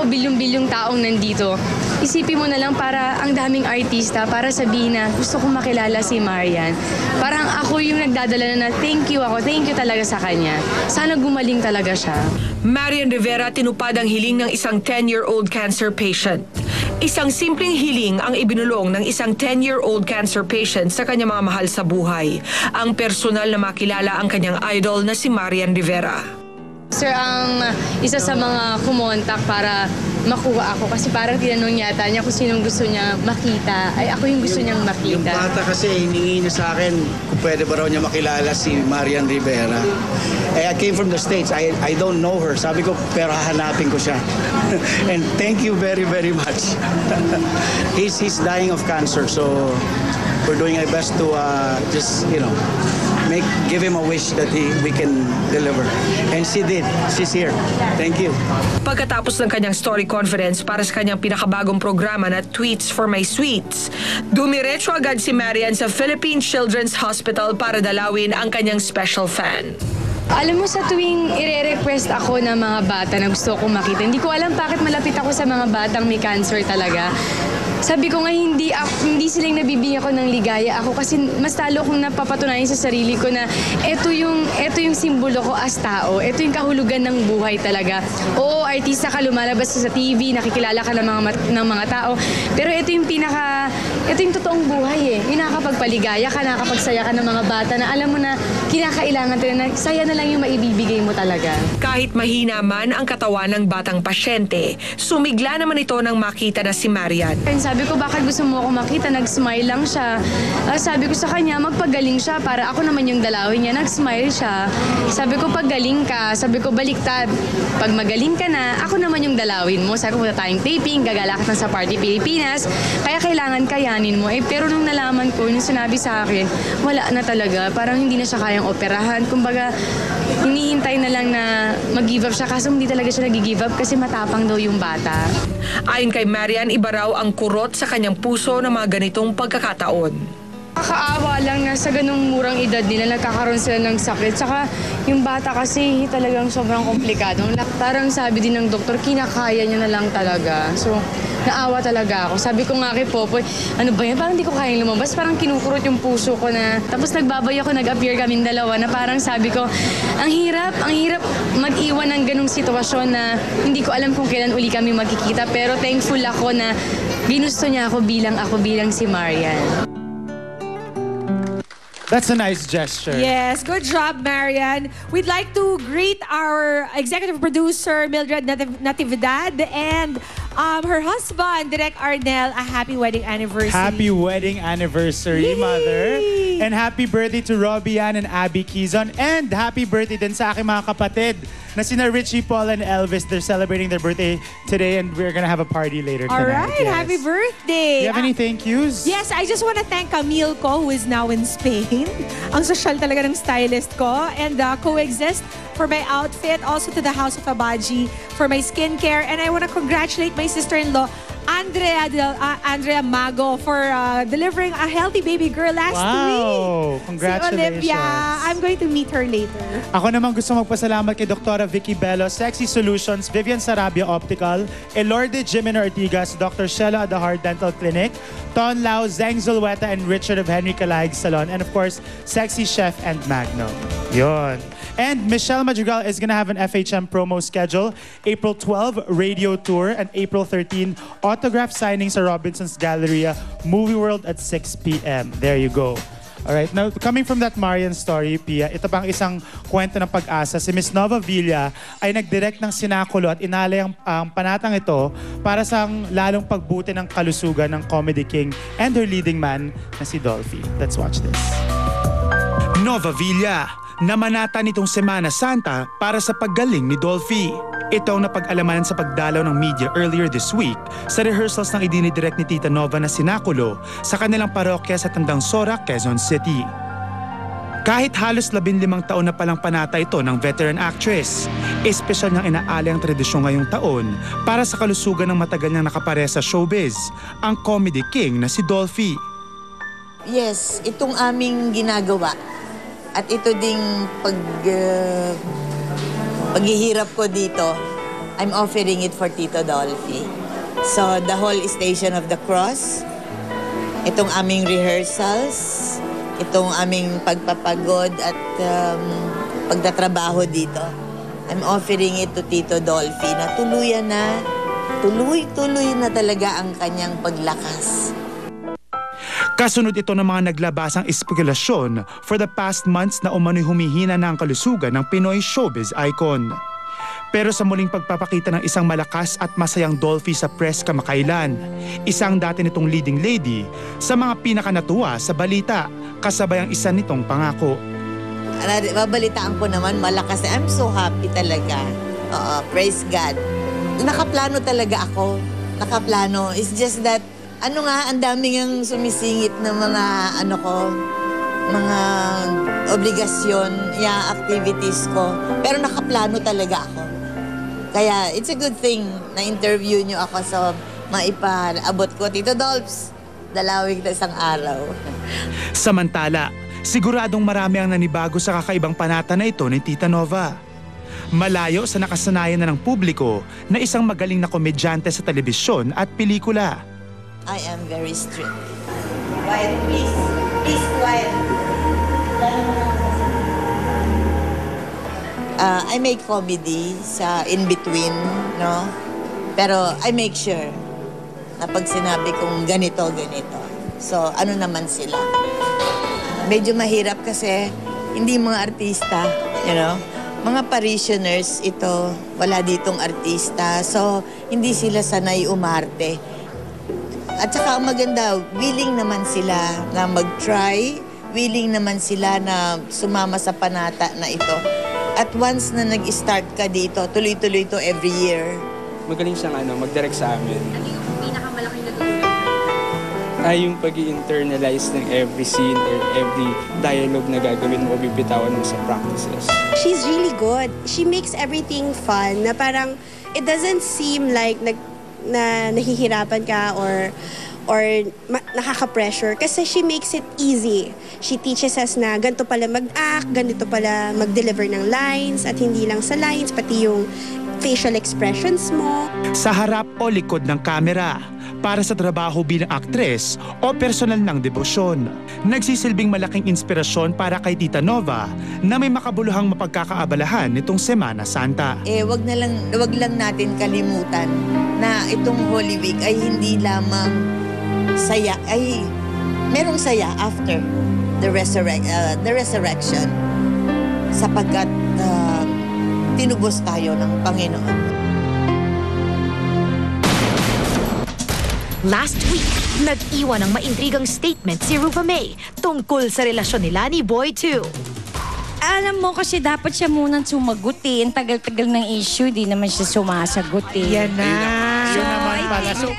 bilyong-bilyong taong nandito, isipin mo na lang para ang daming artista para sabihin na gusto kong makilala si Marian. Parang ako yung nagdadala na thank you talaga sa kanya. Sana gumaling talaga siya. Marian Rivera tinupad ang hiling ng isang 10-year-old cancer patient. Isang simpleng hiling ang ibinulong ng isang 10-year-old cancer patient sa kanyang mga mahal sa buhay. Ang personal na makilala ang kanyang idol na si Marian Rivera. Sir, ang isa sa mga kumontak para makuha ako kasi parang tinanong yata niya kung sinong gusto niya makita. Ay, ako yung gusto niyang makita. Yung bata kasi hiningi niya sa akin kung pwede ba raw niya makilala si Marian Rivera. I came from the States. I don't know her. Sabi ko, pero hahanapin ko siya. And thank you very, very much. He's dying of cancer, so we're doing our best to just, give him a wish that we can deliver. And she did. She's here. Thank you. Pagkatapos ng kanyang story conference para sa kanyang pinakabagong programa na Tweets for My Sweets, dumiretso agad si Marian sa Philippine Children's Hospital para dalawin ang kanyang special fan. Alam mo, sa tuwing ire-request ako ng mga bata na gusto kong makita, hindi ko alam bakit malapit ako sa mga batang may cancer talaga. Sabi ko nga, hindi sila yung nabibigyan ko ng ligaya ako kasi mas talo kong napapatunayan sa sarili ko na ito yung simbolo ko as tao. Ito yung kahulugan ng buhay talaga. Oo, artista ka, lumalabas sa TV, nakikilala ka ng mga tao. Pero ito yung totoong buhay eh. Yung nakakapagpaligaya ka, nakakapagsaya ka ng mga bata na alam mo na kinakailangan talaga na saya na lang yung maibibigay mo talaga. Kahit mahina man ang katawan ng batang pasyente, sumigla naman ito nang makita na si Marian. Sabi ko, bakit gusto mo ako makita? Nag-smile lang siya. Sabi ko sa kanya, magpagaling siya para ako naman yung dalawin niya. Nag-smile siya. Sabi ko, paggaling ka. Sabi ko, baliktad. Pag magaling ka na, ako naman yung dalawin mo. Sabi ko, punta tayong taping, gagala ka sa Party Pilipinas. Kaya kailangan kayanin mo. Pero nung nalaman ko, nung sinabi sa akin, wala na talaga. Parang hindi na siya kayang operahan. Kumbaga, hinihintay na lang na mag-give up siya. Kaso hindi talaga siya nag-give up kasi matapang daw yung bata. Ayon kay Marian, iba raw ang kurot sa kanyang puso ng mga ganitong pagkakataon. Nakakaawa lang na sa ganung murang edad nila nagkakaroon sila ng sakit. Saka yung bata kasi talagang sobrang komplikado. Parang sabi din ng doktor, kinakaya niya na lang talaga. So, naawa talaga ako. Sabi ko nga kay Popoy, ano ba yan? Parang hindi ko kayang lumabas. Parang kinukurot yung puso ko na. Tapos nagbabay ako, nag-appear kaming dalawa na parang sabi ko, ang hirap mag-iwan ng ganung sitwasyon na hindi ko alam kung kailan uli kami magkikita. Pero thankful ako na ginusto niya ako bilang si Marian. That's a nice gesture. Yes, good job, Marian. We'd like to greet our executive producer, Mildred Natividad, and her husband, Direk Arnel, a happy wedding anniversary. Happy wedding anniversary, Yay! Mother. And happy birthday to Robbie Ann and Abby Quizon. And happy birthday din sa aking mga kapatid na sina Richie, Paul, and Elvis. They're celebrating their birthday today and we're gonna have a party later tonight. All right, yes. happy birthday. Do you have any thank yous? Yes, I just want to thank Camille ko, who is now in Spain. Ang social talaga ng stylist ko. And Coexist for my outfit. Also to the House of Abaji for my skincare. And I want to congratulate my sister-in-law, Andrea Mago, for delivering a healthy baby girl last week. Wow! Congratulations. Si Olivia, I'm going to meet her later. Ako naman gusto magpasalamat kay Dr. Vicky Bello, Sexy Solutions, Vivian Sarabia Optical, Elorde Jimena Ortigas, Dr. Shella Adahar Dental Clinic, Ton Lau, Zeng Zulweta, and Richard of Henry Calaig Salon, and of course, Sexy Chef and Magno. Yon. And Michelle Madrigal is gonna have an FHM promo schedule. April 12, radio tour, and April 13, autograph signing sa Robinson's Galleria, Movie World at 6 p.m. There you go. Alright, now coming from that Marian story, Pia, ito pang isang kwento ng pag-asa. Si Miss Nova Villa ay nag-direct ng sinakulo at inalay ang panatang ito para sa lalong pagbuti ng kalusugan ng Comedy King and her leading man na si Dolphy. Let's watch this. Nova Villa, namanata nitong Semana Santa para sa paggaling ni Dolphy. Ito ang napag-alamanan sa pagdalaw ng media earlier this week sa rehearsals ng idinidirect ni Tita Nova na sinakulo sa kanilang parokya sa Tandang Sora, Quezon City. Kahit halos 15 taon na palang panata ito ng veteran actress, espesyal niyang inaalay ang tradisyon ngayong taon para sa kalusugan ng matagal niyang nakapare sa showbiz, ang Comedy King na si Dolphy. Yes, itong aming ginagawa. At ito ding paghihirap ko dito I'm offering it for Tito Dolphy. So, the whole Station of the Cross, itong aming rehearsals, itong aming pagpapagod at pagtatrabaho dito, I'm offering it to Tito Dolphy na tuloy-tuloy na talaga ang kanyang paglakas. Kasunod ito ng mga naglabasang espekulasyon for the past months na umano'y humihina na ang kalusugan ng Pinoy showbiz icon. Pero sa muling pagpapakita ng isang malakas at masayang Dolphy sa press kamakailan, isang dati nitong leading lady sa mga pinakanatuwa sa balita, kasabay ang isa nitong pangako. Babalitaan ko naman, malakas. I'm so happy talaga. Praise God. Nakaplano talaga ako. Nakaplano. It's just that, ang daming ang sumisingit ng mga, mga obligasyon, activities ko. Pero nakaplano talaga ako. Kaya, it's a good thing na interview nyo ako sa maipaabot ko. Tito Dolps, dalawig na isang araw. Samantala, siguradong marami ang nanibago sa kakaibang panata na ito ni Tita Nova. Malayo sa nakasanayan na ng publiko na isang magaling na komedyante sa telebisyon at pelikula. I am very strict. Quiet, please. Please, quiet. I make comedy sa in-between, no? Pero I make sure na pag sinabi kong ganito. So, naman sila? Medyo mahirap kasi hindi mga artista, Mga parishioners ito, wala ditong artista. So, hindi sila sanay umarte. At saka ang maganda, willing naman sila na mag-try, willing naman sila na sumama sa panata na ito. At once na nag-start ka dito, tuloy-tuloy ito every year. Magaling siyang mag-direct sa amin. Ano yung pinakamalaking natutunan? Yung pag-i-internalize ng every scene or every dialogue na gagawin mo o bibitawan mo sa practices. She's really good. She makes everything fun na parang it doesn't seem like na nahihirapan ka or nakaka-pressure kasi she makes it easy. She teaches us na ganito pala mag-act, ganito pala mag-deliver ng lines at hindi lang sa lines, pati yung facial expressions mo. Sa harap o likod ng kamera, para sa trabaho bilang aktres o personal ng debosyon. Nagsisilbing malaking inspirasyon para kay Tita Nova na may makabuluhang mapagkakaabalahan nitong Semana Santa. Wag lang natin kalimutan na itong Holy Week ay hindi lamang saya, ay merong saya after the resurrection sapagkat tinubos tayo ng Panginoon. Last week, nag-iwan ng maintrigang statement si Rufa May tungkol sa relasyon nila ni Boy 2. Alam mo kasi dapat siya munang sumagot eh. Ang tagal-tagal ng issue, di naman siya sumasagot eh. Yan na. Yun naman pala. So,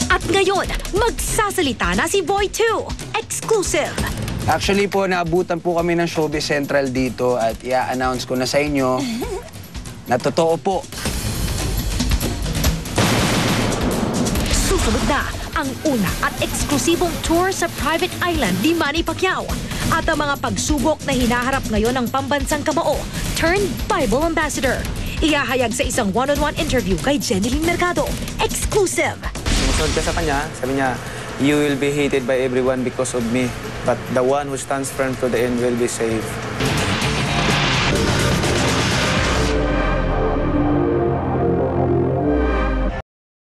At ngayon, magsasalita na si Boy 2. Exclusive. Actually po, naabutan po kami ng Showbiz Central dito at i-announce ko na sa inyo na totoo po. Susunod na ang una at eksklusibong tour sa private island ni Manny Pacquiao at ang mga pagsubok na hinaharap ngayon ng pambansang kamao turned Bible Ambassador. Iyahayag sa isang one-on-one interview kay Jeneline Mercado. Exclusive! Sumusunod ka sa kanya, sabi niya, you will be hated by everyone because of me, but the one who stands firm to the end will be saved.